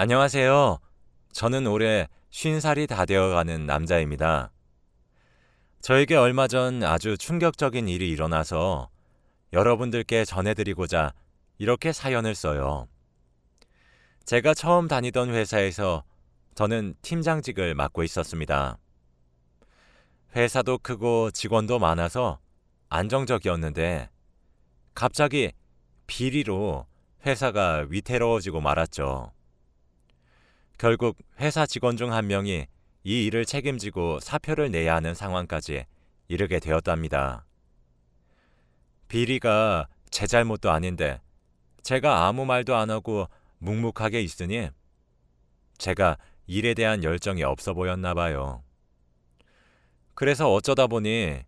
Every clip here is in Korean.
안녕하세요. 저는 올해 50살이 다 되어가는 남자입니다. 저에게 얼마 전 아주 충격적인 일이 일어나서 여러분들께 전해드리고자 이렇게 사연을 써요. 제가 처음 다니던 회사에서 저는 팀장직을 맡고 있었습니다. 회사도 크고 직원도 많아서 안정적이었는데 갑자기 비리로 회사가 위태로워지고 말았죠. 결국 회사 직원 중 한 명이 이 일을 책임지고 사표를 내야 하는 상황까지 이르게 되었답니다. 비리가 제 잘못도 아닌데 제가 아무 말도 안 하고 묵묵하게 있으니 제가 일에 대한 열정이 없어 보였나 봐요. 그래서 어쩌다 보니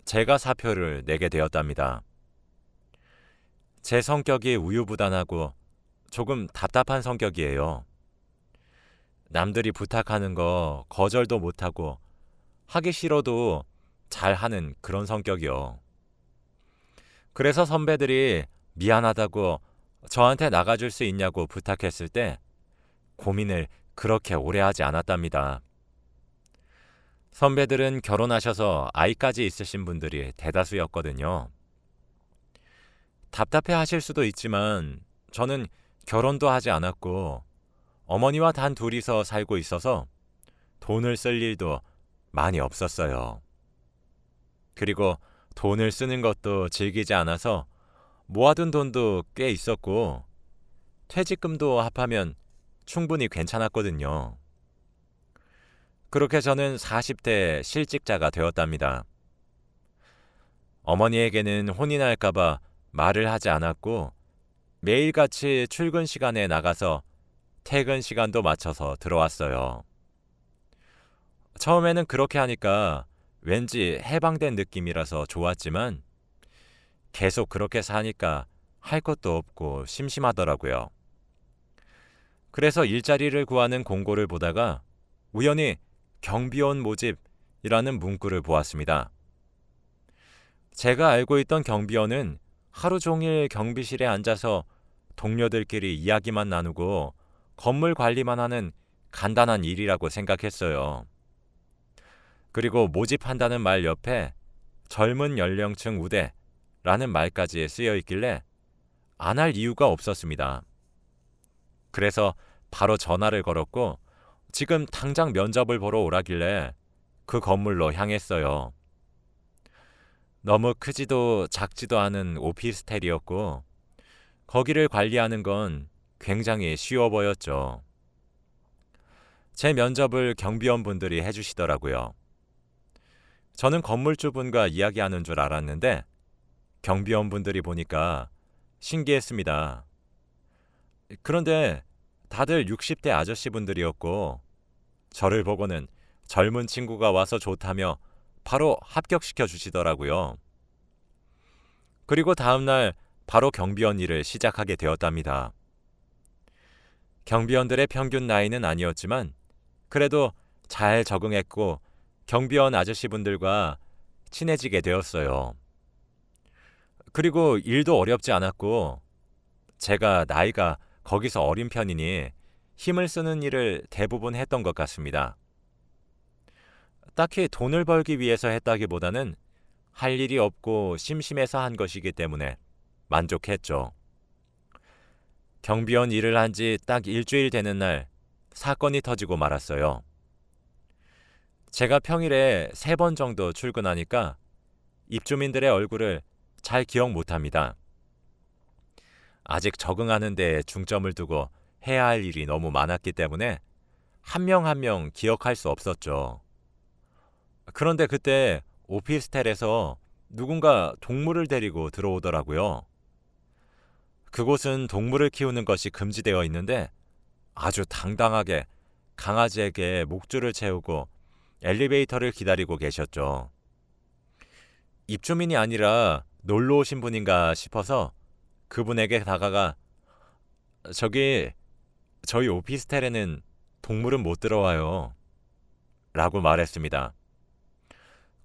제가 사표를 내게 되었답니다. 제 성격이 우유부단하고 조금 답답한 성격이에요. 남들이 부탁하는 거 거절도 못하고 하기 싫어도 잘하는 그런 성격이요. 그래서 선배들이 미안하다고 저한테 나가줄 수 있냐고 부탁했을 때 고민을 그렇게 오래 하지 않았답니다. 선배들은 결혼하셔서 아이까지 있으신 분들이 대다수였거든요. 답답해 하실 수도 있지만 저는 결혼도 하지 않았고 어머니와 단 둘이서 살고 있어서 돈을 쓸 일도 많이 없었어요. 그리고 돈을 쓰는 것도 즐기지 않아서 모아둔 돈도 꽤 있었고 퇴직금도 합하면 충분히 괜찮았거든요. 그렇게 저는 40대 실직자가 되었답니다. 어머니에게는 혼이 날까봐 말을 하지 않았고 매일같이 출근 시간에 나가서 퇴근 시간도 맞춰서 들어왔어요. 처음에는 그렇게 하니까 왠지 해방된 느낌이라서 좋았지만 계속 그렇게 사니까 할 것도 없고 심심하더라고요. 그래서 일자리를 구하는 공고를 보다가 우연히 경비원 모집이라는 문구를 보았습니다. 제가 알고 있던 경비원은 하루 종일 경비실에 앉아서 동료들끼리 이야기만 나누고 건물 관리만 하는 간단한 일이라고 생각했어요. 그리고 모집한다는 말 옆에 젊은 연령층 우대라는 말까지 쓰여 있길래 안 할 이유가 없었습니다. 그래서 바로 전화를 걸었고 지금 당장 면접을 보러 오라길래 그 건물로 향했어요. 너무 크지도 작지도 않은 오피스텔이었고 거기를 관리하는 건 굉장히 쉬워 보였죠. 제 면접을 경비원분들이 해주시더라고요. 저는 건물주분과 이야기하는 줄 알았는데 경비원분들이 보니까 신기했습니다. 그런데 다들 60대 아저씨분들이었고 저를 보고는 젊은 친구가 와서 좋다며 바로 합격시켜 주시더라고요. 그리고 다음날 바로 경비원 일을 시작하게 되었답니다. 경비원들의 평균 나이는 아니었지만 그래도 잘 적응했고 경비원 아저씨분들과 친해지게 되었어요. 그리고 일도 어렵지 않았고 제가 나이가 거기서 어린 편이니 힘을 쓰는 일을 대부분 했던 것 같습니다. 딱히 돈을 벌기 위해서 했다기보다는 할 일이 없고 심심해서 한 것이기 때문에 만족했죠. 경비원 일을 한 지 딱 일주일 되는 날 사건이 터지고 말았어요. 제가 평일에 3번 정도 출근하니까 입주민들의 얼굴을 잘 기억 못합니다. 아직 적응하는 데 중점을 두고 해야 할 일이 너무 많았기 때문에 한 명 한 명 기억할 수 없었죠. 그런데 그때 오피스텔에서 누군가 동물을 데리고 들어오더라고요. 그곳은 동물을 키우는 것이 금지되어 있는데 아주 당당하게 강아지에게 목줄을 채우고 엘리베이터를 기다리고 계셨죠. 입주민이 아니라 놀러 오신 분인가 싶어서 그분에게 다가가 저기 저희 오피스텔에는 동물은 못 들어와요 라고 말했습니다.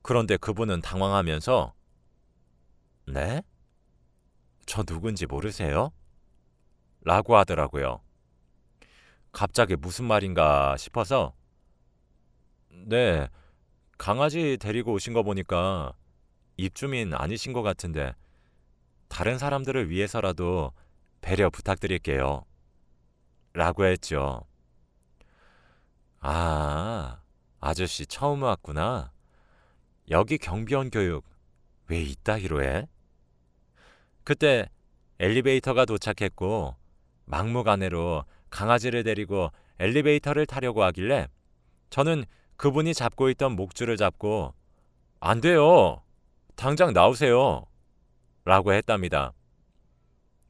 그런데 그분은 당황하면서 네? 저 누군지 모르세요? 라고 하더라고요. 갑자기 무슨 말인가 싶어서 네, 강아지 데리고 오신 거 보니까 입주민 아니신 것 같은데 다른 사람들을 위해서라도 배려 부탁드릴게요. 라고 했죠. 아, 아저씨 처음 왔구나. 여기 경비원 교육 왜 이따위로 해? 그때 엘리베이터가 도착했고 막무가내로 강아지를 데리고 엘리베이터를 타려고 하길래 저는 그분이 잡고 있던 목줄을 잡고 안 돼요. 당장 나오세요. 라고 했답니다.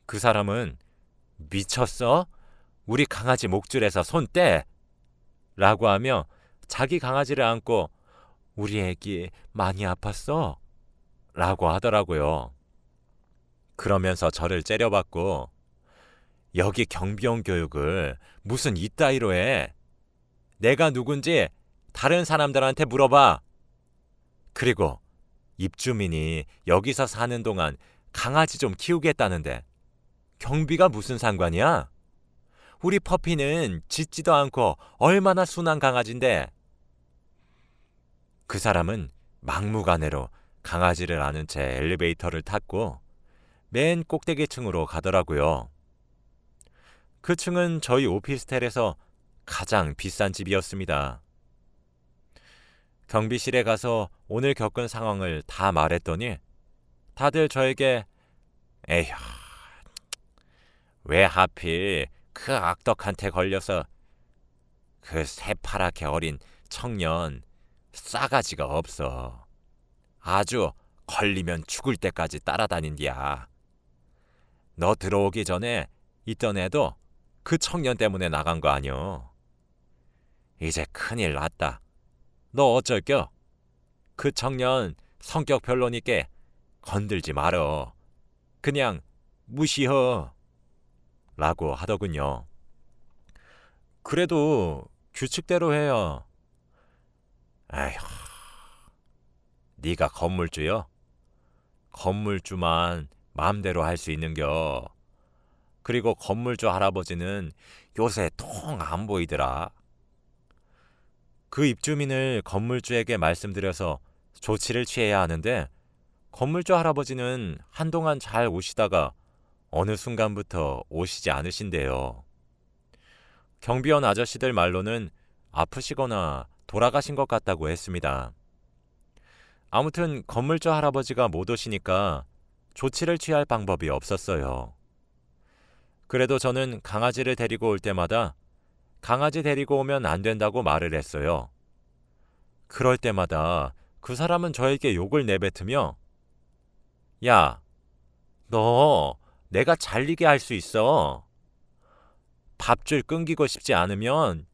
그 사람은 미쳤어? 우리 강아지 목줄에서 손 떼! 라고 하며 자기 강아지를 안고 우리 애기 많이 아팠어? 라고 하더라고요. 그러면서 저를 째려봤고 여기 경비원 교육을 무슨 이따위로 해? 내가 누군지 다른 사람들한테 물어봐. 그리고 입주민이 여기서 사는 동안 강아지 좀 키우겠다는데 경비가 무슨 상관이야? 우리 퍼피는 짖지도 않고 얼마나 순한 강아지인데. 그 사람은 막무가내로 강아지를 안은 채 엘리베이터를 탔고 맨 꼭대기층으로 가더라고요. 그 층은 저희 오피스텔에서 가장 비싼 집이었습니다. 경비실에 가서 오늘 겪은 상황을 다 말했더니 다들 저에게 에휴, 왜 하필 그 악덕한테 걸려서 그 새파랗게 어린 청년 싸가지가 없어. 아주 걸리면 죽을 때까지 따라다닌디야. 너 들어오기 전에 있던 애도 그 청년 때문에 나간 거 아니오. 이제 큰일 났다. 너 어쩔겨? 그 청년 성격 별로니까 건들지 말어. 그냥 무시허. 라고 하더군요. 그래도 규칙대로 해요. 에휴, 네가 건물주요? 건물주만 마음대로 할 수 있는겨. 그리고 건물주 할아버지는 요새 통 안 보이더라. 그 입주민을 건물주에게 말씀드려서 조치를 취해야 하는데 건물주 할아버지는 한동안 잘 오시다가 어느 순간부터 오시지 않으신대요. 경비원 아저씨들 말로는 아프시거나 돌아가신 것 같다고 했습니다. 아무튼 건물주 할아버지가 못 오시니까 조치를 취할 방법이 없었어요. 그래도 저는 강아지를 데리고 올 때마다 강아지 데리고 오면 안 된다고 말을 했어요. 그럴 때마다 그 사람은 저에게 욕을 내뱉으며 야, 너 내가 잘리게 할 수 있어. 밥줄 끊기고 싶지 않으면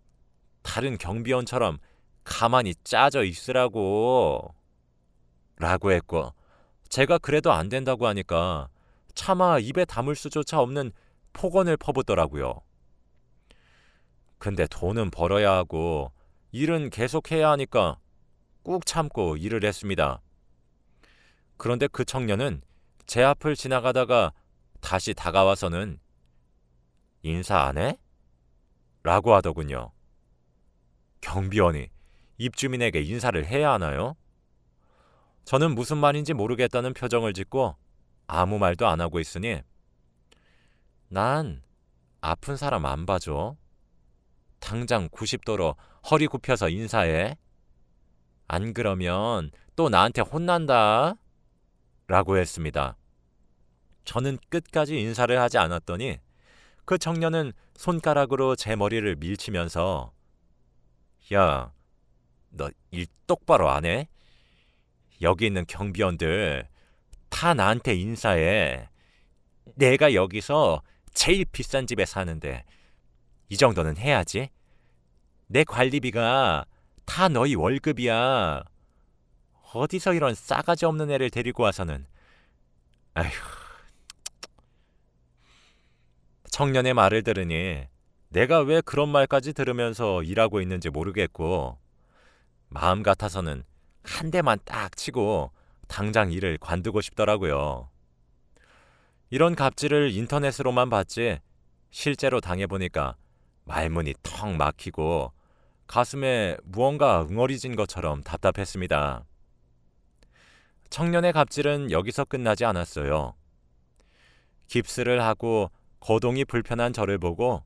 다른 경비원처럼 가만히 짜져 있으라고. 라고 했고 제가 그래도 안 된다고 하니까 차마 입에 담을 수조차 없는 폭언을 퍼붓더라고요. 근데 돈은 벌어야 하고 일은 계속해야 하니까 꾹 참고 일을 했습니다. 그런데 그 청년은 제 앞을 지나가다가 다시 다가와서는 인사 안 해? 라고 하더군요. 경비원이 입주민에게 인사를 해야 하나요? 저는 무슨 말인지 모르겠다는 표정을 짓고 아무 말도 안 하고 있으니 난 아픈 사람 안 봐줘. 당장 90도로 허리 굽혀서 인사해. 안 그러면 또 나한테 혼난다. 라고 했습니다. 저는 끝까지 인사를 하지 않았더니 그 청년은 손가락으로 제 머리를 밀치면서 야, 너 일 똑바로 안 해? 여기 있는 경비원들 다 나한테 인사해. 내가 여기서 제일 비싼 집에 사는데 이 정도는 해야지. 내 관리비가 다 너희 월급이야. 어디서 이런 싸가지 없는 애를 데리고 와서는. 아휴. 청년의 말을 들으니 내가 왜 그런 말까지 들으면서 일하고 있는지 모르겠고 마음 같아서는 한 대만 딱 치고 당장 일을 관두고 싶더라고요. 이런 갑질을 인터넷으로만 봤지 실제로 당해보니까 말문이 턱 막히고 가슴에 무언가 응어리진 것처럼 답답했습니다. 청년의 갑질은 여기서 끝나지 않았어요. 깁스를 하고 거동이 불편한 저를 보고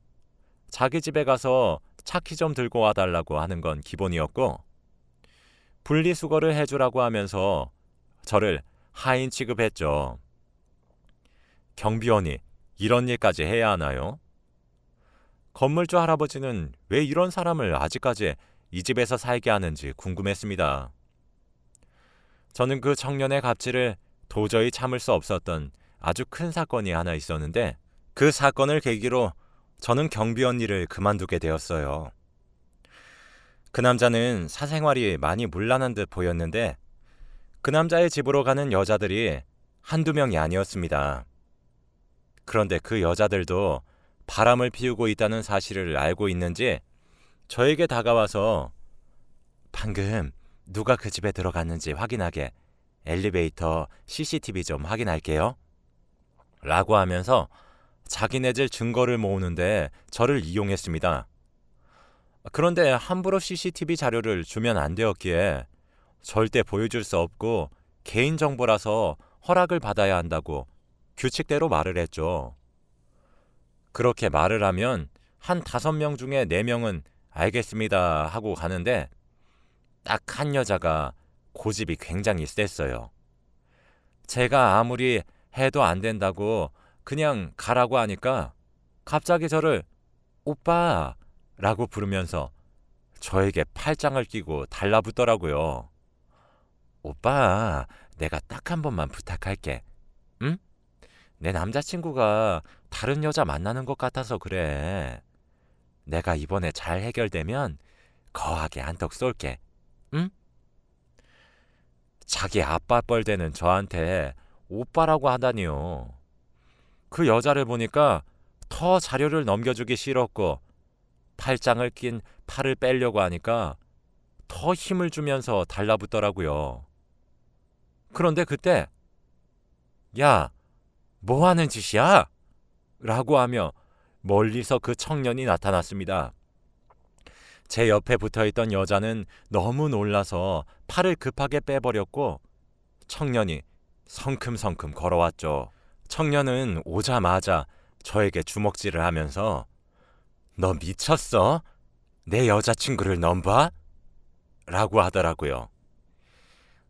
자기 집에 가서 차키 좀 들고 와달라고 하는 건 기본이었고, 분리수거를 해주라고 하면서 저를 하인 취급했죠. 경비원이 이런 일까지 해야 하나요? 건물주 할아버지는 왜 이런 사람을 아직까지 이 집에서 살게 하는지 궁금했습니다. 저는 그 청년의 갑질을 도저히 참을 수 없었던 아주 큰 사건이 하나 있었는데, 그 사건을 계기로 저는 경비원 일을 그만두게 되었어요. 그 남자는 사생활이 많이 문란한 듯 보였는데 그 남자의 집으로 가는 여자들이 한두 명이 아니었습니다. 그런데 그 여자들도 바람을 피우고 있다는 사실을 알고 있는지 저에게 다가와서 방금 누가 그 집에 들어갔는지 확인하게 엘리베이터 CCTV 좀 확인할게요. 라고 하면서 자기네들 증거를 모으는데 저를 이용했습니다. 그런데 함부로 CCTV 자료를 주면 안 되었기에 절대 보여줄 수 없고 개인정보라서 허락을 받아야 한다고 규칙대로 말을 했죠. 그렇게 말을 하면 한 5명 중에 4명은 알겠습니다 하고 가는데 딱 한 여자가 고집이 굉장히 셌어요. 제가 아무리 해도 안 된다고 그냥 가라고 하니까 갑자기 저를 오빠 라고 부르면서 저에게 팔짱을 끼고 달라붙더라고요. 오빠, 내가 딱 한 번만 부탁할게. 응? 내 남자친구가 다른 여자 만나는 것 같아서 그래. 내가 이번에 잘 해결되면 거하게 한턱 쏠게. 응? 자기 아빠 뻘되는 저한테 오빠라고 하다니요. 그 여자를 보니까 더 자료를 넘겨주기 싫었고 팔짱을 낀 팔을 빼려고 하니까 더 힘을 주면서 달라붙더라고요. 그런데 그때 야, 뭐 하는 짓이야? 라고 하며 멀리서 그 청년이 나타났습니다. 제 옆에 붙어있던 여자는 너무 놀라서 팔을 급하게 빼버렸고 청년이 성큼성큼 걸어왔죠. 청년은 오자마자 저에게 주먹질을 하면서 너 미쳤어? 내 여자친구를 넘봐? 라고 하더라고요.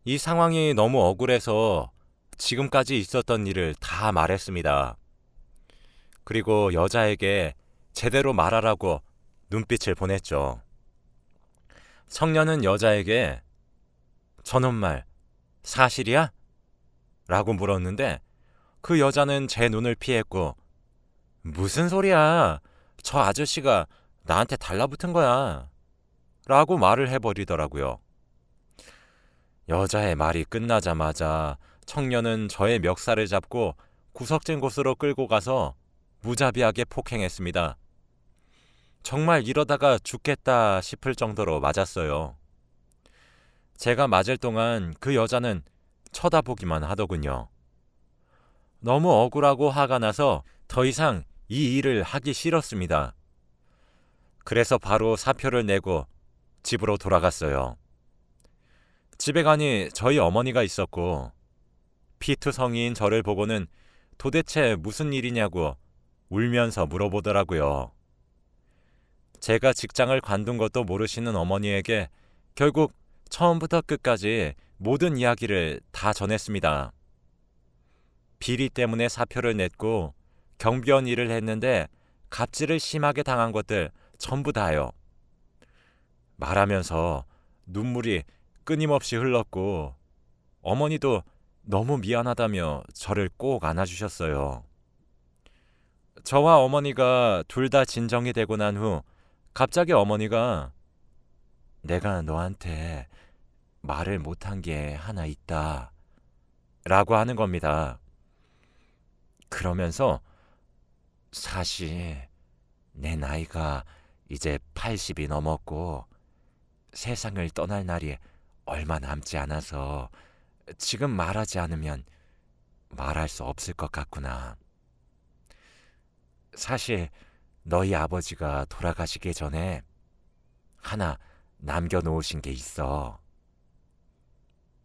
이 상황이 너무 억울해서 지금까지 있었던 일을 다 말했습니다. 그리고 여자에게 제대로 말하라고 눈빛을 보냈죠. 청년은 여자에게 저놈 말 사실이야? 라고 물었는데 그 여자는 제 눈을 피했고 무슨 소리야? 저 아저씨가 나한테 달라붙은 거야. 라고 말을 해버리더라고요. 여자의 말이 끝나자마자 청년은 저의 멱살을 잡고 구석진 곳으로 끌고 가서 무자비하게 폭행했습니다. 정말 이러다가 죽겠다 싶을 정도로 맞았어요. 제가 맞을 동안 그 여자는 쳐다보기만 하더군요. 너무 억울하고 화가 나서 더 이상 이 일을 하기 싫었습니다. 그래서 바로 사표를 내고 집으로 돌아갔어요. 집에 가니 저희 어머니가 있었고 피투성이인 저를 보고는 도대체 무슨 일이냐고 울면서 물어보더라고요. 제가 직장을 관둔 것도 모르시는 어머니에게 결국 처음부터 끝까지 모든 이야기를 다 전했습니다. 비리 때문에 사표를 냈고 경비원 일을 했는데 갑질을 심하게 당한 것들 전부 다요. 말하면서 눈물이 끊임없이 흘렀고 어머니도 너무 미안하다며 저를 꼭 안아주셨어요. 저와 어머니가 둘 다 진정이 되고 난 후 갑자기 어머니가 내가 너한테 말을 못한 게 하나 있다 라고 하는 겁니다. 그러면서 사실 내 나이가 이제 80이 넘었고 세상을 떠날 날이 얼마 남지 않아서 지금 말하지 않으면 말할 수 없을 것 같구나. 사실 너희 아버지가 돌아가시기 전에 하나 남겨놓으신 게 있어.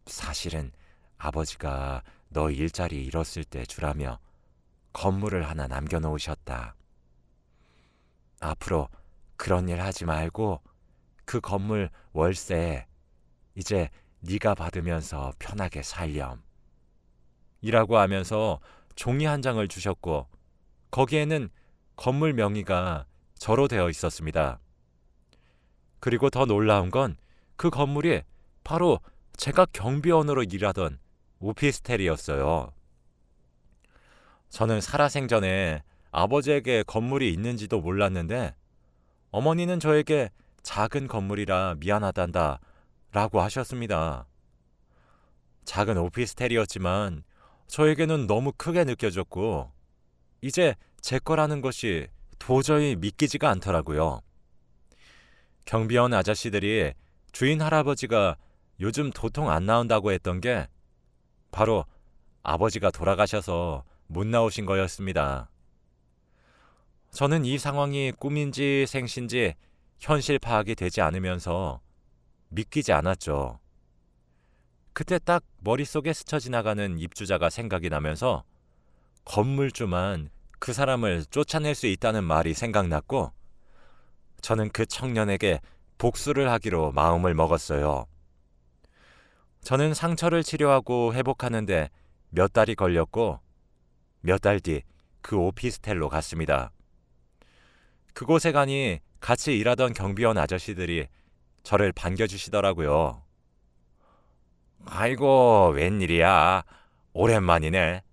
사실은 아버지가 너 일자리 잃었을 때 주라며 건물을 하나 남겨놓으셨다. 앞으로 그런 일 하지 말고 그 건물 월세 이제 네가 받으면서 편하게 살렴. 이라고 하면서 종이 한 장을 주셨고 거기에는 건물 명의가 저로 되어 있었습니다. 그리고 더 놀라운 건 그 건물이 바로 제가 경비원으로 일하던 오피스텔이었어요. 저는 살아생전에 아버지에게 건물이 있는지도 몰랐는데 어머니는 저에게 작은 건물이라 미안하단다 라고 하셨습니다. 작은 오피스텔이었지만 저에게는 너무 크게 느껴졌고 이제 제 거라는 것이 도저히 믿기지가 않더라고요. 경비원 아저씨들이 주인 할아버지가 요즘 도통 안 나온다고 했던 게 바로 아버지가 돌아가셔서 못 나오신 거였습니다. 저는 이 상황이 꿈인지 생신지 현실 파악이 되지 않으면서 믿기지 않았죠. 그때 딱 머릿속에 스쳐 지나가는 입주자가 생각이 나면서 건물주만 그 사람을 쫓아낼 수 있다는 말이 생각났고 저는 그 청년에게 복수를 하기로 마음을 먹었어요. 저는 상처를 치료하고 회복하는데 몇 달이 걸렸고 몇 달 뒤 그 오피스텔로 갔습니다. 그곳에 가니 같이 일하던 경비원 아저씨들이 저를 반겨주시더라고요. 아이고, 웬일이야. 오랜만이네.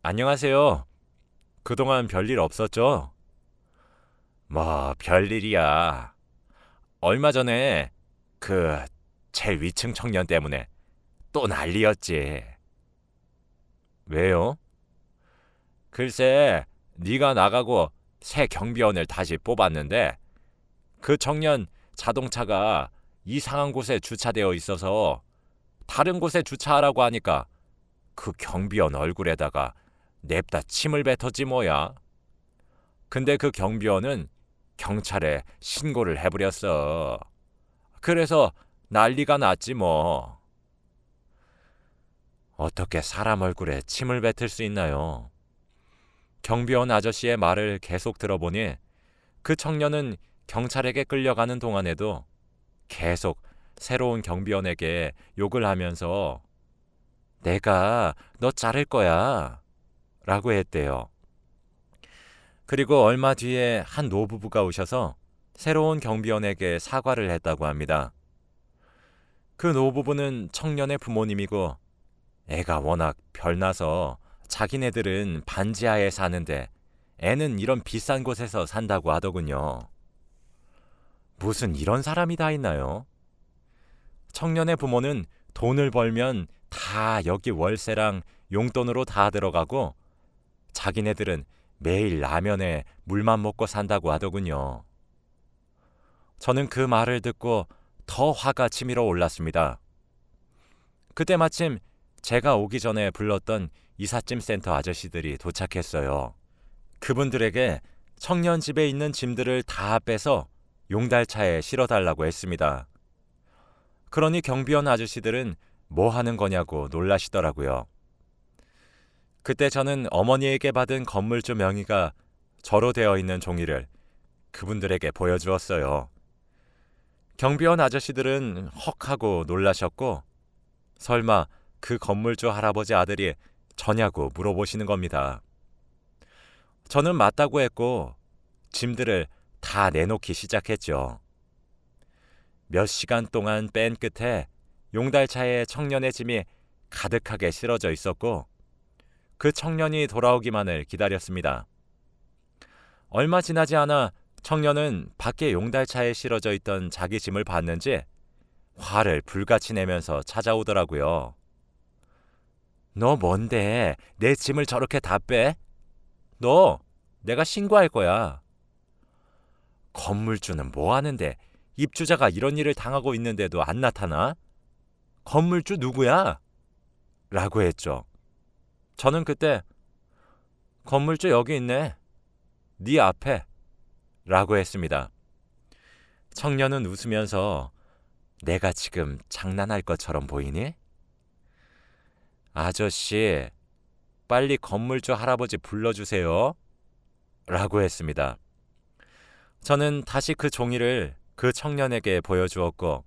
안녕하세요. 그동안 별일 없었죠? 뭐 별일이야. 얼마 전에 그 제일 위층 청년 때문에 또 난리였지. 왜요? 글쎄, 네가 나가고 새 경비원을 다시 뽑았는데 그 청년 자동차가 이상한 곳에 주차되어 있어서 다른 곳에 주차하라고 하니까 그 경비원 얼굴에다가 냅다 침을 뱉었지 뭐야. 근데 그 경비원은 경찰에 신고를 해버렸어. 그래서 난리가 났지 뭐. 어떻게 사람 얼굴에 침을 뱉을 수 있나요? 경비원 아저씨의 말을 계속 들어보니 그 청년은 경찰에게 끌려가는 동안에도 계속 새로운 경비원에게 욕을 하면서 내가 너 자를 거야 라고 했대요. 그리고 얼마 뒤에 한 노부부가 오셔서 새로운 경비원에게 사과를 했다고 합니다. 그 노부부는 청년의 부모님이고 애가 워낙 별나서 자기네들은 반지하에 사는데 애는 이런 비싼 곳에서 산다고 하더군요. 무슨 이런 사람이 다 있나요? 청년의 부모는 돈을 벌면 다 여기 월세랑 용돈으로 다 들어가고 자기네들은 매일 라면에 물만 먹고 산다고 하더군요. 저는 그 말을 듣고 더 화가 치밀어 올랐습니다. 그때 마침 제가 오기 전에 불렀던 이삿짐 센터 아저씨들이 도착했어요. 그분들에게 청년 집에 있는 짐들을 다 빼서 용달차에 실어달라고 했습니다. 그러니 경비원 아저씨들은 뭐 하는 거냐고 놀라시더라고요. 그때 저는 어머니에게 받은 건물주 명의가 저로 되어 있는 종이를 그분들에게 보여주었어요. 경비원 아저씨들은 헉하고 놀라셨고 설마 그 건물주 할아버지 아들이 저냐고 물어보시는 겁니다. 저는 맞다고 했고 짐들을 다 내놓기 시작했죠. 몇 시간 동안 뺀 끝에 용달차에 청년의 짐이 가득하게 실어져 있었고 그 청년이 돌아오기만을 기다렸습니다. 얼마 지나지 않아 청년은 밖에 용달차에 실어져 있던 자기 짐을 봤는지 화를 불같이 내면서 찾아오더라고요. 너 뭔데 내 짐을 저렇게 다 빼? 너 내가 신고할 거야. 건물주는 뭐 하는데 입주자가 이런 일을 당하고 있는데도 안 나타나? 건물주 누구야? 라고 했죠. 저는 그때 건물주 여기 있네. 네 앞에 라고 했습니다. 청년은 웃으면서 내가 지금 장난할 것처럼 보이니? 아저씨, 빨리 건물주 할아버지 불러주세요. 라고 했습니다. 저는 다시 그 종이를 그 청년에게 보여주었고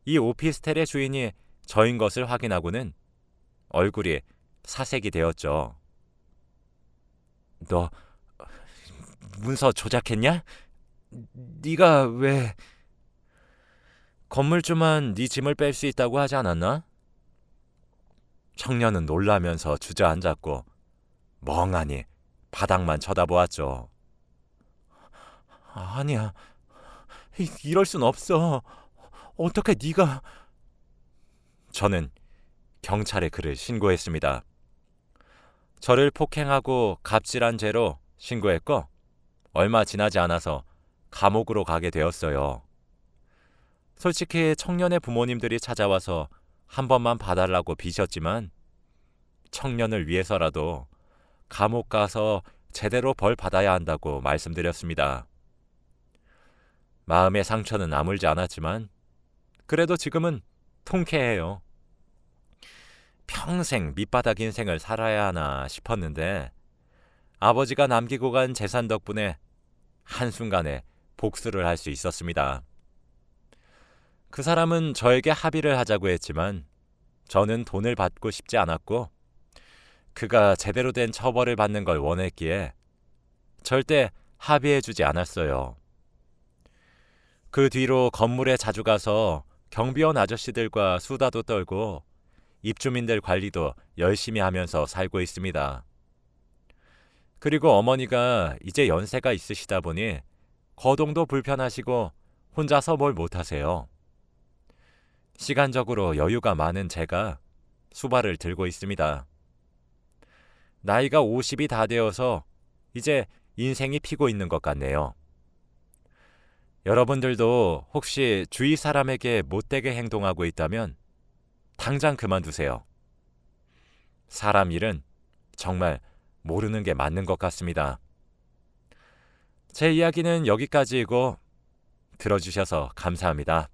이 오피스텔의 주인이 저인 것을 확인하고는 얼굴이 사색이 되었죠. 너 문서 조작했냐? 네가 왜... 건물주만 네 짐을 뺄 수 있다고 하지 않았나? 청년은 놀라면서 주저앉았고 멍하니 바닥만 쳐다보았죠. 아니야, 이럴 순 없어. 어떻게 네가... 저는 경찰에 그를 신고했습니다. 저를 폭행하고 갑질한 죄로 신고했고 얼마 지나지 않아서 감옥으로 가게 되었어요. 솔직히 청년의 부모님들이 찾아와서 한 번만 봐달라고 비셨지만 청년을 위해서라도 감옥 가서 제대로 벌 받아야 한다고 말씀드렸습니다. 마음의 상처는 아물지 않았지만 그래도 지금은 통쾌해요. 평생 밑바닥 인생을 살아야 하나 싶었는데 아버지가 남기고 간 재산 덕분에 한순간에 복수를 할 수 있었습니다. 그 사람은 저에게 합의를 하자고 했지만 저는 돈을 받고 싶지 않았고 그가 제대로 된 처벌을 받는 걸 원했기에 절대 합의해주지 않았어요. 그 뒤로 건물에 자주 가서 경비원 아저씨들과 수다도 떨고 입주민들 관리도 열심히 하면서 살고 있습니다. 그리고 어머니가 이제 연세가 있으시다 보니 거동도 불편하시고 혼자서 뭘 못하세요. 시간적으로 여유가 많은 제가 수발을 들고 있습니다. 나이가 50이 다 되어서 이제 인생이 피고 있는 것 같네요. 여러분들도 혹시 주위 사람에게 못되게 행동하고 있다면 당장 그만두세요. 사람 일은 정말 모르는 게 맞는 것 같습니다. 제 이야기는 여기까지이고 들어주셔서 감사합니다.